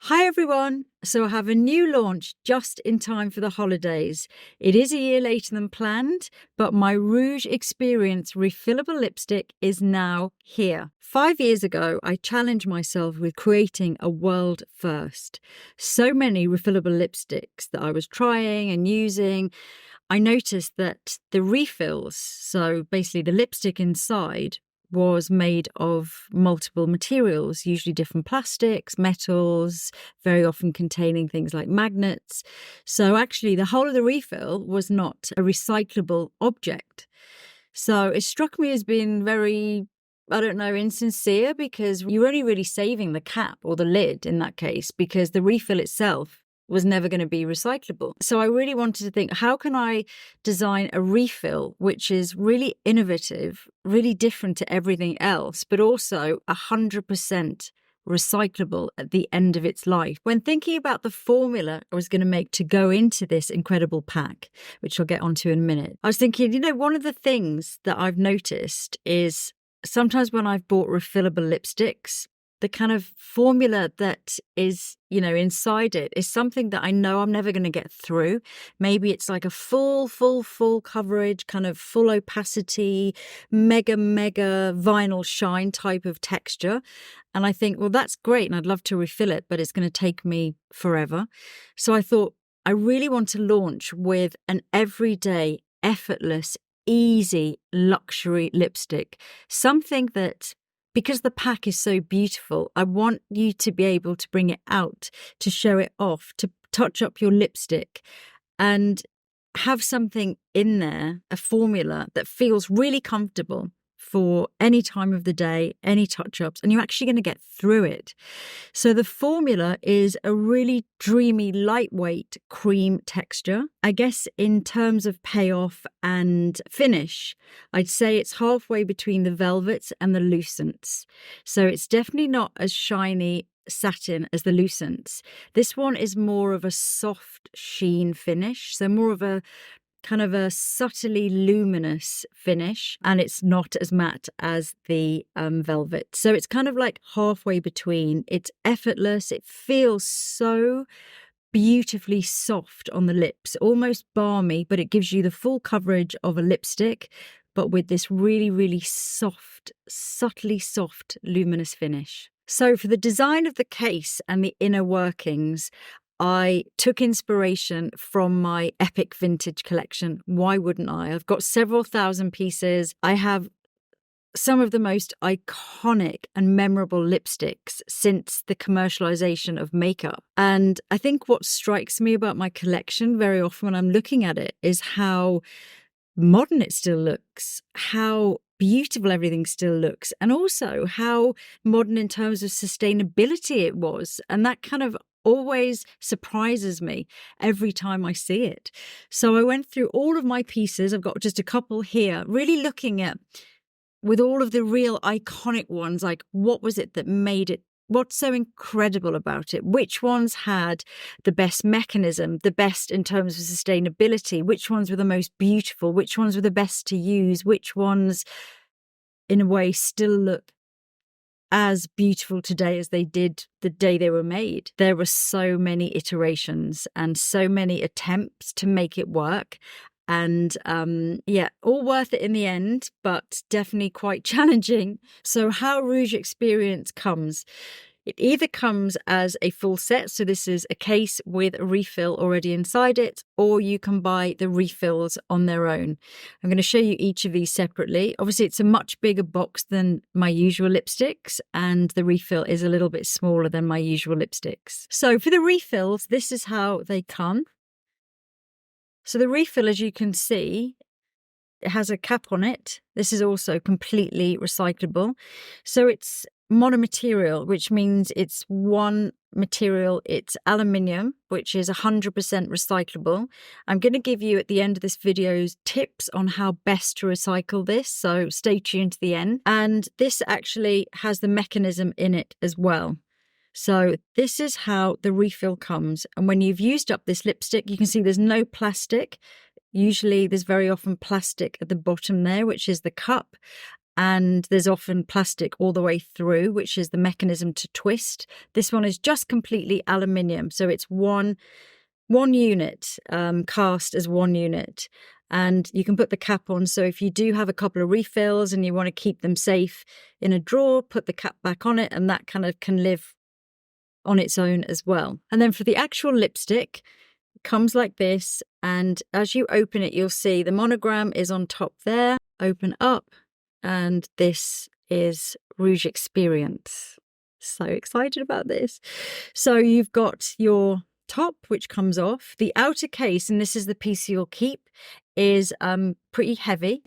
Hi everyone! So I have a new launch just in time for the holidays. It is a year later than planned, but my Rouge Experience Refillable Lipstick is now here. 5 years ago, I challenged myself with creating a world first. So many refillable lipsticks that I was trying and using, I noticed that the refills, so basically the lipstick inside, was made of multiple materials, usually different plastics, metals, very often containing things like magnets. So actually the whole of the refill was not a recyclable object. So it struck me as being very, insincere, because you're only really saving the cap or the lid in that case, because the refill itself was never going to be recyclable. So I really wanted to think, how can I design a refill which is really innovative, really different to everything else, but also 100% recyclable at the end of its life? When thinking about the formula I was going to make to go into this incredible pack, which I'll get onto in a minute, I was thinking, one of the things that I've noticed is sometimes when I've bought refillable lipsticks, the kind of formula that is, inside it is something that I know I'm never going to get through. Maybe it's like a full coverage, kind of full opacity, mega vinyl shine type of texture. And I think, well, that's great and I'd love to refill it, but it's going to take me forever. So I thought, I really want to launch with an everyday, effortless, easy luxury lipstick. Something that, because the pack is so beautiful, I want you to be able to bring it out, to show it off, to touch up your lipstick and have something in there, a formula that feels really comfortable for any time of the day, any touch-ups, and you're actually going to get through it. So the formula is a really dreamy, lightweight cream texture. I guess in terms of payoff and finish, I'd say it's halfway between the velvets and the lucents. So it's definitely not as shiny satin as the lucents. This one is more of a soft sheen finish, so more of a kind of a subtly luminous finish, and it's not as matte as the velvet. So it's kind of like halfway between. It's effortless. It feels so beautifully soft on the lips, almost balmy, but it gives you the full coverage of a lipstick, but with this really soft, subtly soft, luminous finish. So for the design of the case and the inner workings, I took inspiration from my epic vintage collection. Why wouldn't I? I've got several thousand pieces. I have some of the most iconic and memorable lipsticks since the commercialization of makeup. And I think what strikes me about my collection very often when I'm looking at it is how modern it still looks, how beautiful everything still looks, and also how modern in terms of sustainability it was. And that kind of always surprises me every time I see it. So I went through all of my pieces. I've got just a couple here, really looking at, with all of the real iconic ones, like what was it that made it, what's so incredible about it? Which ones had the best mechanism, the best in terms of sustainability? Which ones were the most beautiful? Which ones were the best to use? Which ones, in a way, still look as beautiful today as they did the day they were made? There were so many iterations and so many attempts to make it work. And all worth it in the end, but definitely quite challenging. So how Rouge Experience comes. It either comes as a full set, so this is a case with a refill already inside it, or you can buy the refills on their own. I'm going to show you each of these separately. Obviously, it's a much bigger box than my usual lipsticks, and the refill is a little bit smaller than my usual lipsticks. So for the refills, this is how they come. So the refill, as you can see, it has a cap on it. This is also completely recyclable. So it's monomaterial, which means it's one material. It's aluminium, which is 100% recyclable. I'm going to give you at the end of this video tips on how best to recycle this, so stay tuned to the end. And this actually has the mechanism in it as well. So this is how the refill comes. And when you've used up this lipstick, you can see there's no plastic. Usually there's very often plastic at the bottom there, which is the cup. and there's often plastic all the way through, which is the mechanism to twist. This one is just completely aluminium, so it's one unit, cast as one unit, and you can put the cap on. So if you do have a couple of refills and you want to keep them safe in a drawer, put the cap back on it, and that kind of can live on its own as well. And then for the actual lipstick, it comes like this, and as you open it, you'll see the monogram is on top there. Open up, and this is Rouge Experience. So excited about this. So you've got your top, which comes off. The outer case, and this is the piece you'll keep, is pretty heavy.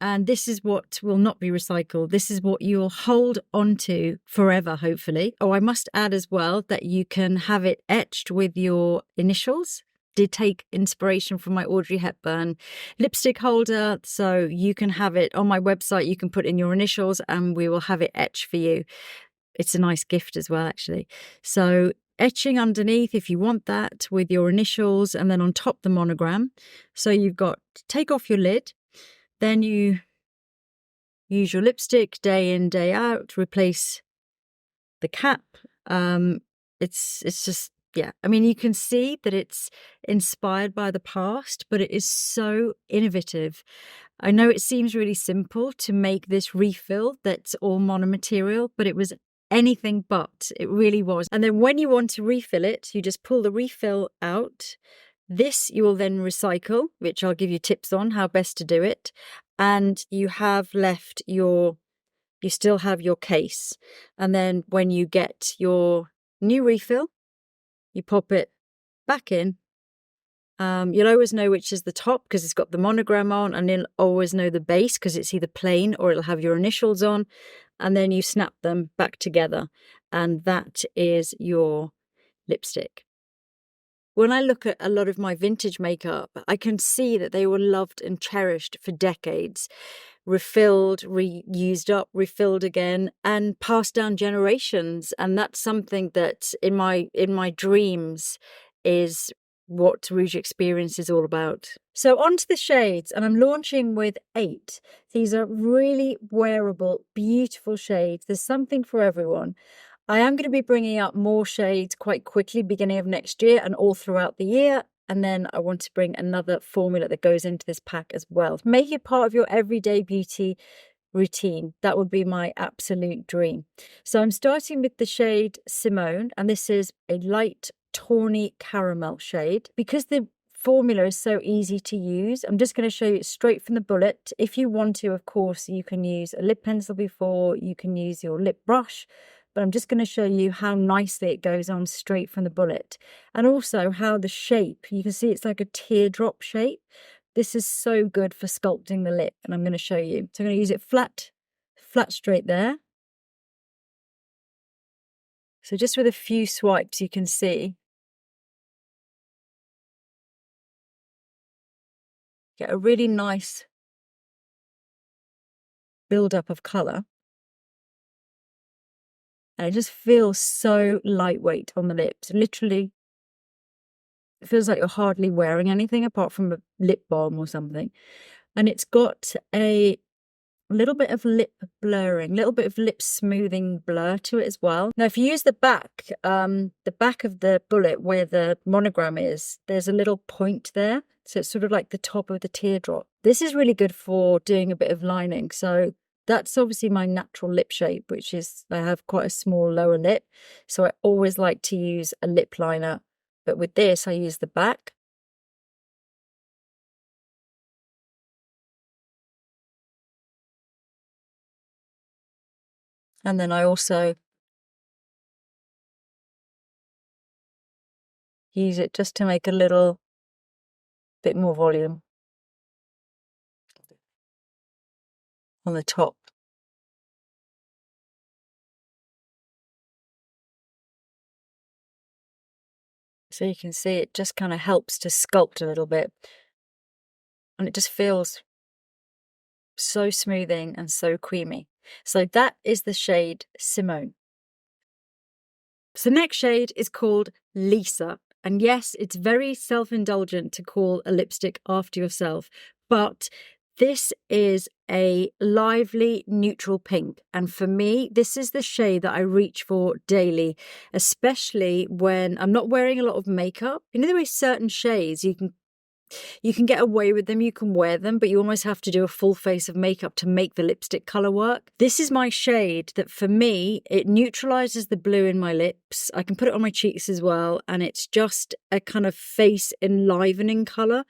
And this is what will not be recycled. This is what you'll hold onto forever, hopefully. Oh, I must add as well that you can have it etched with your initials. Did take inspiration from my Audrey Hepburn lipstick holder. So you can have it on my website. You can put in your initials and we will have it etched for you. It's a nice gift as well, actually. So etching underneath, if you want that, with your initials, and then on top the monogram. So you've got, take off your lid, then you use your lipstick day in, day out, replace the cap. It's just, yeah. I mean, you can see that it's inspired by the past, but it is so innovative. I know it seems really simple to make this refill that's all monomaterial, but it was anything but. It really was. And then when you want to refill it, you just pull the refill out. This you will then recycle, which I'll give you tips on how best to do it. And you have left you still have your case. And then when you get your new refill, you pop it back in. You'll always know which is the top because it's got the monogram on, and you'll always know the base because it's either plain or it'll have your initials on. And then you snap them back together, and that is your lipstick. When I look at a lot of my vintage makeup, I can see that they were loved and cherished for decades, refilled, reused up, refilled again, and passed down generations. And that's something that in my dreams is what Rouge Experience is all about. So onto the shades, and I'm launching with 8. These are really wearable, beautiful shades. There's something for everyone. I am going to be bringing out more shades quite quickly, beginning of next year and all throughout the year. And then I want to bring another formula that goes into this pack as well. Make it part of your everyday beauty routine. That would be my absolute dream. So I'm starting with the shade Simone, and this is a light tawny caramel shade. Because the formula is so easy to use, I'm just going to show you it straight from the bullet. If you want to, of course, you can use a lip pencil before, you can use your lip brush, but I'm just going to show you how nicely it goes on straight from the bullet. And also how the shape, you can see it's like a teardrop shape. This is so good for sculpting the lip, and I'm going to show you. So I'm going to use it flat straight there. So just with a few swipes, you can see. Get a really nice build-up of colour. And it just feels so lightweight on the lips. Literally, it feels like you're hardly wearing anything apart from a lip balm or something. And it's got a little bit of lip blurring, a little bit of lip smoothing blur to it as well. Now, if you use the back of the bullet where the monogram is, there's a little point there. So it's sort of like the top of the teardrop. This is really good for doing a bit of lining. So that's obviously my natural lip shape, which is I have quite a small lower lip. So I always like to use a lip liner. But with this, I use the back. And then I also use it just to make a little bit more volume on the top. So you can see it just kind of helps to sculpt a little bit. And it just feels so smoothing and so creamy. So that is the shade Simone. So the next shade is called Lisa. And yes, it's very self-indulgent to call a lipstick after yourself, but This is a lively neutral pink, and for me, this is the shade that I reach for daily, especially when I'm not wearing a lot of makeup. You know, there are certain shades you can get away with them, you can wear them, but you almost have to do a full face of makeup to make the lipstick colour work. This is my shade that for me, it neutralises the blue in my lips. I can put it on my cheeks as well, and it's just a kind of face enlivening colour.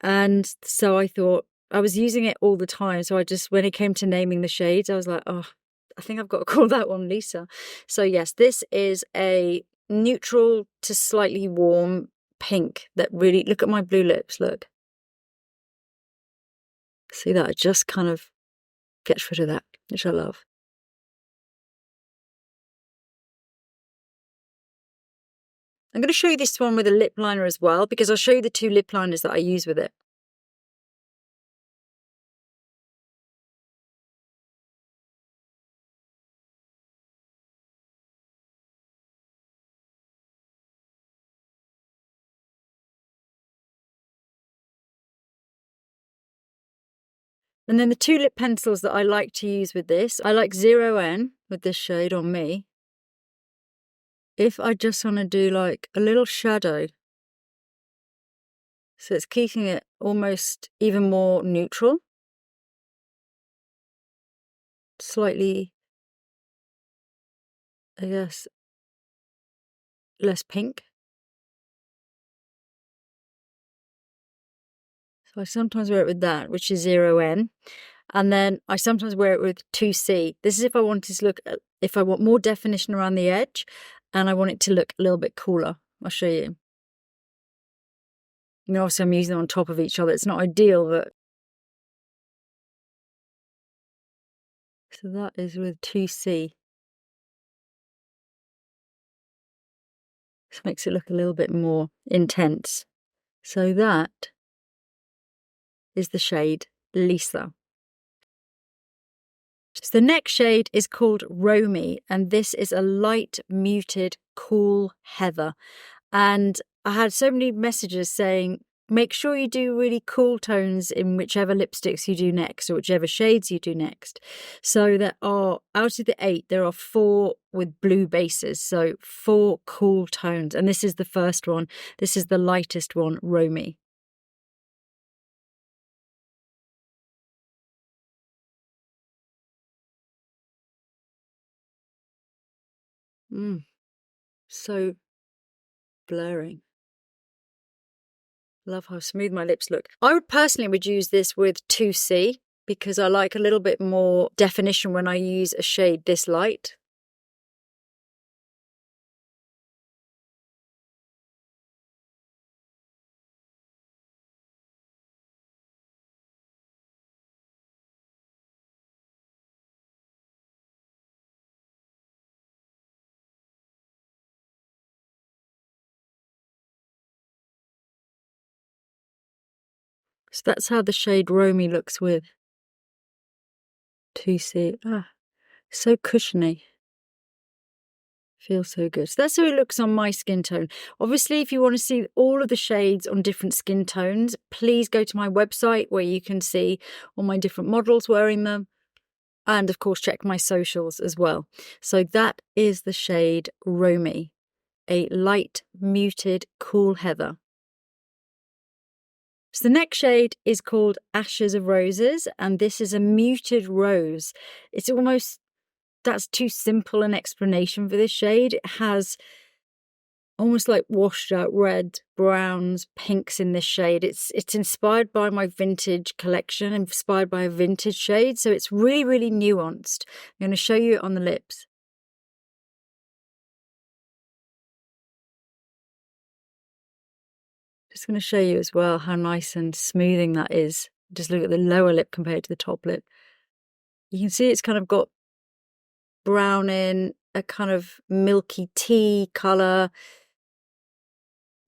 And so I thought, I was using it all the time. So when it came to naming the shades, I was like, oh, I think I've got to call that one Lisa. So yes, this is a neutral to slightly warm pink that really, look at my blue lips, look. See that? It just kind of gets rid of that, which I love. I'm going to show you this one with a lip liner as well, because I'll show you the 2 lip liners that I use with it. And then the 2 lip pencils that I like to use with this, I like 0N with this shade on me. If I just want to do like a little shadow, so it's keeping it almost even more neutral, slightly, I guess, less pink. So I sometimes wear it with that, which is 0N. And then I sometimes wear it with 2C. This is if I want it to look, if I want more definition around the edge and I want it to look a little bit cooler. I'll show you. You know, obviously I'm using them on top of each other. It's not ideal, but. So that is with 2C. This makes it look a little bit more intense. So that is the shade Lisa. So the next shade is called Romy, and this is a light, muted, cool heather. And I had so many messages saying, make sure you do really cool tones in whichever lipsticks you do next, or whichever shades you do next. So there are, out of the 8, there are 4 with blue bases. So 4 cool tones. And this is the first one. This is the lightest one, Romy. So blurring. Love how smooth my lips look. I would use this with 2C because I like a little bit more definition when I use a shade this light. So that's how the shade Romy looks with 2C. So cushiony. Feels so good. So that's how it looks on my skin tone. Obviously, if you want to see all of the shades on different skin tones, please go to my website where you can see all my different models wearing them. And of course, check my socials as well. So that is the shade Romy, a light, muted, cool heather. So the next shade is called Ashes of Roses, and this is a muted rose. It's almost, that's too simple an explanation for this shade. It has almost like washed out red, browns, pinks in this shade. It's inspired by my vintage collection, inspired by a vintage shade. So it's really, really nuanced. I'm going to show you it on the lips. Just going to show you as well how nice and smoothing that is. Just look at the lower lip compared to the top lip. You can see it's kind of got brown in, a kind of milky tea colour.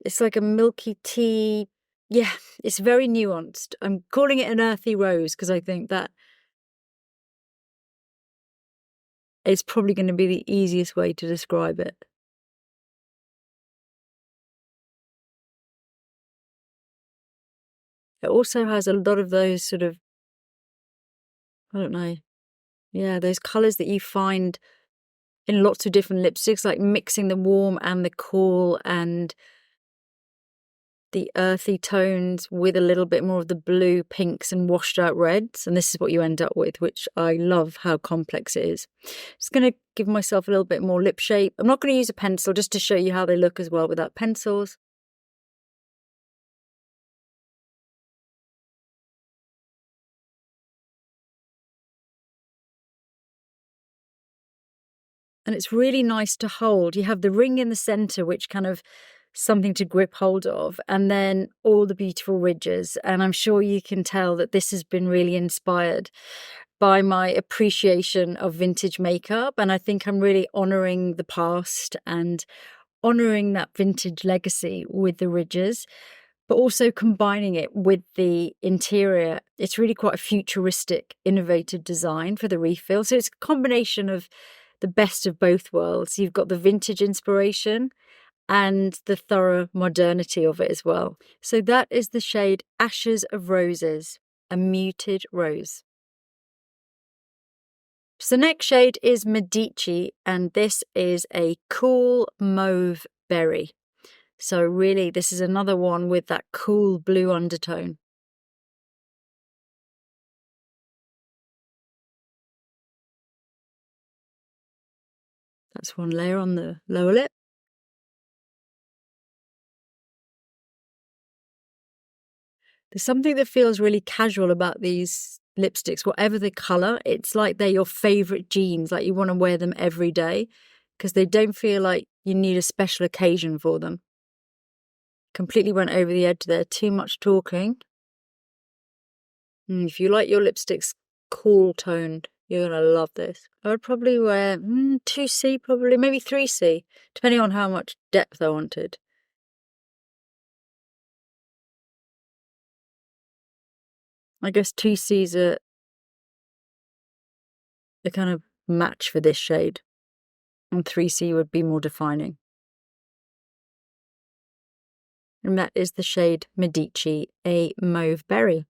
It's like a milky tea. Yeah, it's very nuanced. I'm calling it an earthy rose because I think that is probably going to be the easiest way to describe it. It also has a lot of those sort of, I don't know, yeah, those colours that you find in lots of different lipsticks, like mixing the warm and the cool and the earthy tones with a little bit more of the blue, pinks and washed out reds. And this is what you end up with, which I love how complex it is. Just going to give myself a little bit more lip shape. I'm not going to use a pencil, just to show you how they look as well without pencils. And it's really nice to hold. You have the ring in the center, which kind of something to grip hold of, and then all the beautiful ridges. And I'm sure you can tell that this has been really inspired by my appreciation of vintage makeup. And I think I'm really honoring the past and honoring that vintage legacy with the ridges, but also combining it with the interior. It's really quite a futuristic, innovative design for the refill. So it's a combination of the best of both worlds. You've got the vintage inspiration and the thorough modernity of it as well. So that is the shade Ashes of Roses, a muted rose. So the next shade is Medici, and this is a cool mauve berry. So really, this is another one with that cool blue undertone. That's one layer on the lower lip. There's something that feels really casual about these lipsticks, whatever the colour. It's like they're your favourite jeans, like you want to wear them every day because they don't feel like you need a special occasion for them. Completely went over the edge there, too much talking. If you like your lipsticks cool toned, you're going to love this. I would probably wear 2C, probably, maybe 3C, depending on how much depth I wanted. I guess 2C's are the kind of match for this shade, and 3C would be more defining. And that is the shade Medici, a mauve berry.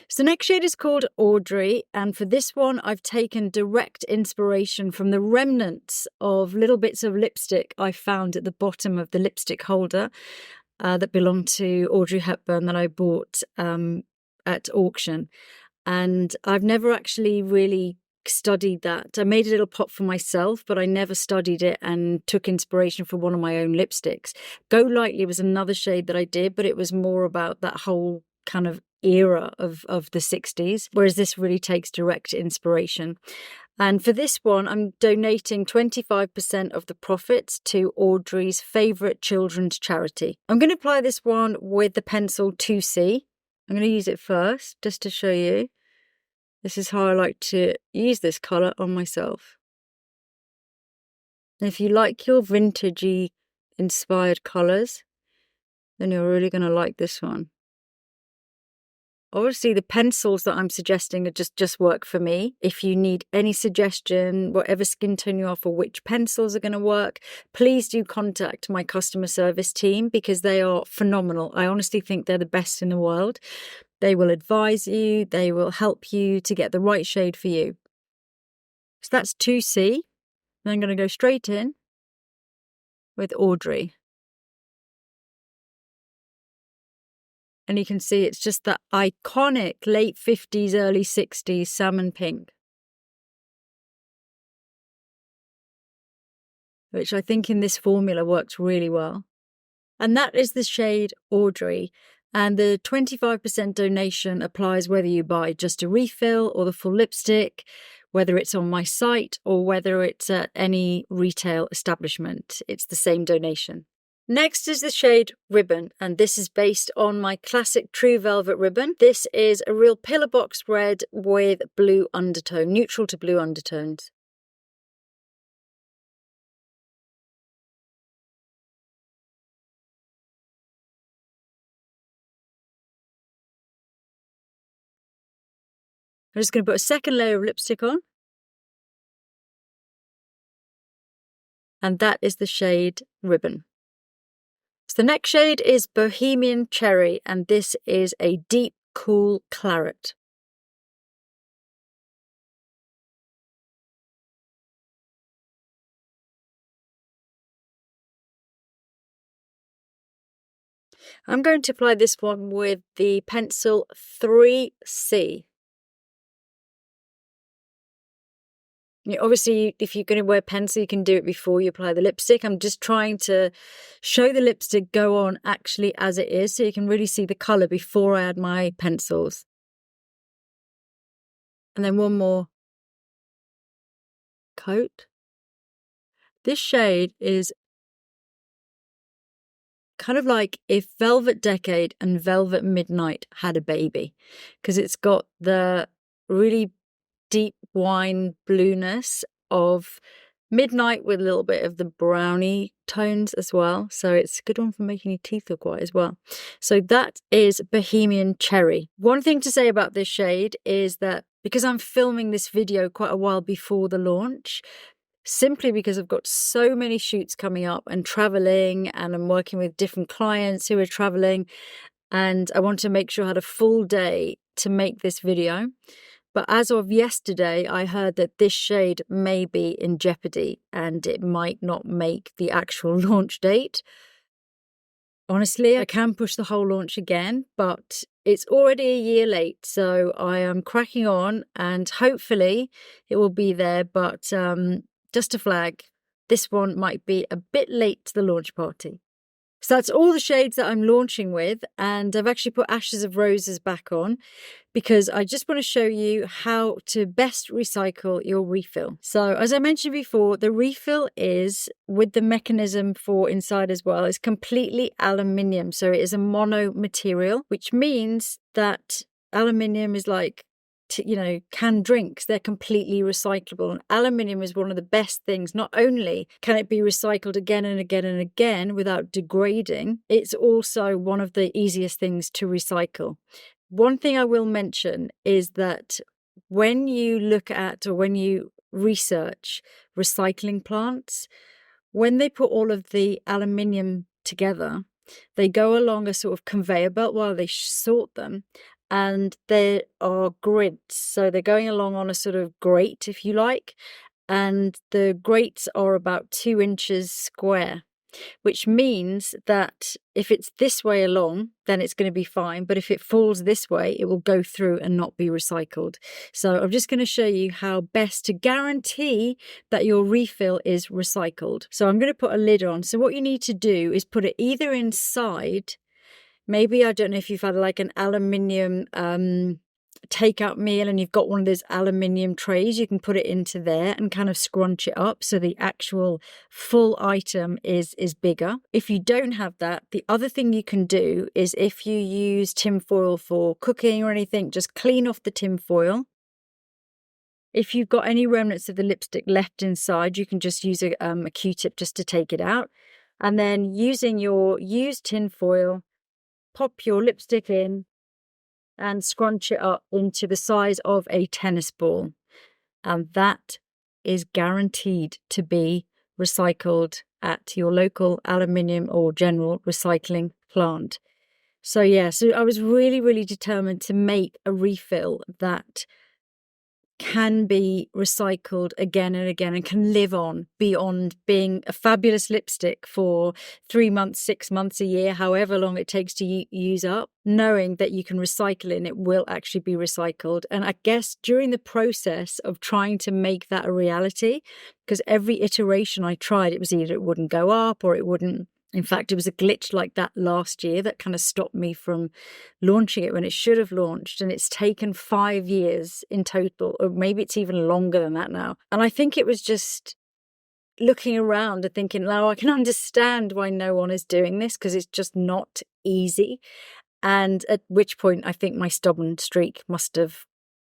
So the next shade is called Audrey, and for this one I've taken direct inspiration from the remnants of little bits of lipstick I found at the bottom of the lipstick holder that belonged to Audrey Hepburn that I bought at auction. And I've never actually really studied that. I made a little pot for myself, but I never studied it and took inspiration from one of my own lipsticks. Go Lightly was another shade that I did, but it was more about that whole kind of era of the 60s, whereas this really takes direct inspiration. And for this one, I'm donating 25% of the profits to Audrey's favourite children's charity. I'm going to apply this one with the pencil 2C. I'm going to use it first, just to show you. This is how I like to use this colour on myself. And if you like your vintagey inspired colours, then you're really going to like this one. Obviously, the pencils that I'm suggesting are just work for me. If you need any suggestion, whatever skin tone you are for which pencils are going to work, please do contact my customer service team because they are phenomenal. I honestly think they're the best in the world. They will advise you, they will help you to get the right shade for you. So that's 2C. Then I'm going to go straight in with Audrey. And you can see it's just that iconic late 50s, early 60s salmon pink, which I think in this formula works really well. And that is the shade Audrey. And the 25% donation applies whether you buy just a refill or the full lipstick, whether it's on my site or whether it's at any retail establishment. It's the same donation. Next is the shade Ribbon, and this is based on my classic True Velvet ribbon. This is a real pillar box red with blue undertone, neutral to blue undertones. I'm just going to put a second layer of lipstick on. And that is the shade Ribbon. So the next shade is Bohemian Cherry, and this is a deep, cool claret. I'm going to apply this one with the pencil 3C. Obviously, if you're going to wear pencil, you can do it before you apply the lipstick. I'm just trying to show the lipstick go on actually as it is, so you can really see the colour before I add my pencils. And then one more coat. This shade is kind of like if Velvet Decade and Velvet Midnight had a baby, because it's got the really deep wine blueness of Midnight with a little bit of the brownie tones as well. So it's a good one for making your teeth look white as well. So that is Bohemian Cherry. One thing to say about this shade is that because I'm filming this video quite a while before the launch, simply because I've got so many shoots coming up and traveling, and I'm working with different clients who are traveling, and I want to make sure I had a full day to make this video. But as of yesterday, I heard that this shade may be in jeopardy and it might not make the actual launch date. Honestly, I can push the whole launch again, but it's already a year late, so I am cracking on and hopefully it will be there. But just a flag, this one might be a bit late to the launch party. So that's all the shades that I'm launching with, and I've actually put Ashes of Roses back on because I just want to show you how to best recycle your refill. So as I mentioned before, the refill is, with the mechanism for inside as well, is completely aluminium. So it is a mono material, which means that aluminium is like, canned drinks, they're completely recyclable. And aluminium is one of the best things. Not only can it be recycled again and again and again without degrading, it's also one of the easiest things to recycle. One thing I will mention is that when you look at or when you research recycling plants, when they put all of the aluminium together, they go along a sort of conveyor belt while they sort them. And there are grids. So they're going along on a sort of grate, if you like. And the grates are about 2 inches square, which means that if it's this way along, then it's going to be fine. But if it falls this way, it will go through and not be recycled. So I'm just going to show you how best to guarantee that your refill is recycled. So I'm going to put a lid on. So what you need to do is put it either inside. Maybe, I don't know if you've had like an aluminium takeout meal and you've got one of those aluminium trays, you can put it into there and kind of scrunch it up so the actual full item is bigger. If you don't have that, the other thing you can do is, if you use tin foil for cooking or anything, just clean off the tin foil. If you've got any remnants of the lipstick left inside, you can just use a Q-tip just to take it out. And then using your used tin foil, pop your lipstick in and scrunch it up into the size of a tennis ball. And that is guaranteed to be recycled at your local aluminium or general recycling plant. So yeah, so I was really, really determined to make a refill that can be recycled again and again and can live on beyond being a fabulous lipstick for 3 months, 6 months, a year, however long it takes to use up, knowing that you can recycle it and it will actually be recycled. And I guess during the process of trying to make that a reality, because every iteration I tried, it was either it wouldn't go up or it wouldn't. In fact, it was a glitch like that last year that kind of stopped me from launching it when it should have launched. And it's taken 5 years in total, or maybe it's even longer than that now. And I think it was just looking around and thinking, now I can understand why no one is doing this, because it's just not easy. And at which point I think my stubborn streak must have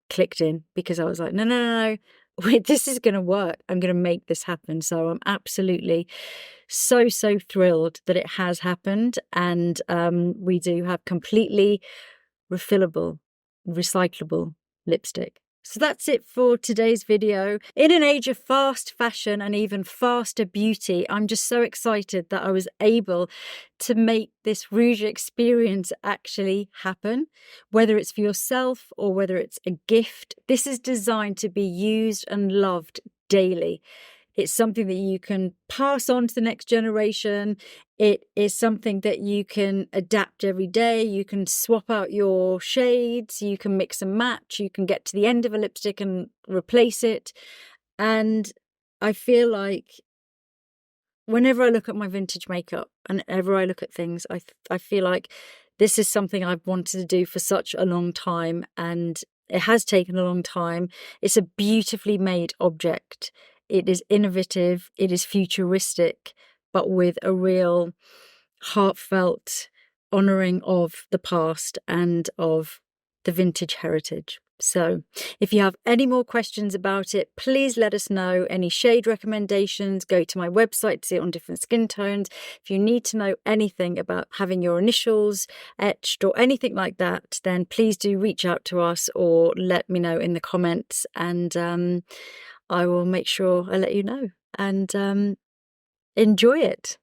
clicked in, because I was like, no. Wait, this is going to work. I'm going to make this happen. So I'm absolutely so thrilled that it has happened. And we do have completely refillable, recyclable lipstick. So that's it for today's video. In an age of fast fashion and even faster beauty, I'm just so excited that I was able to make this Rouge experience actually happen. Whether it's for yourself or whether it's a gift, this is designed to be used and loved daily. It's something that you can pass on to the next generation. It is something that you can adapt every day. You can swap out your shades. You can mix and match. You can get to the end of a lipstick and replace it. And I feel like whenever I look at my vintage makeup and whenever I look at things, I feel like this is something I've wanted to do for such a long time, and it has taken a long time. It's a beautifully made object. It is innovative, it is futuristic, but with a real heartfelt honouring of the past and of the vintage heritage. So if you have any more questions about it, please let us know. Any shade recommendations, go to my website to see it on different skin tones. If you need to know anything about having your initials etched or anything like that, then please do reach out to us or let me know in the comments, and I will make sure I let you know. And enjoy it.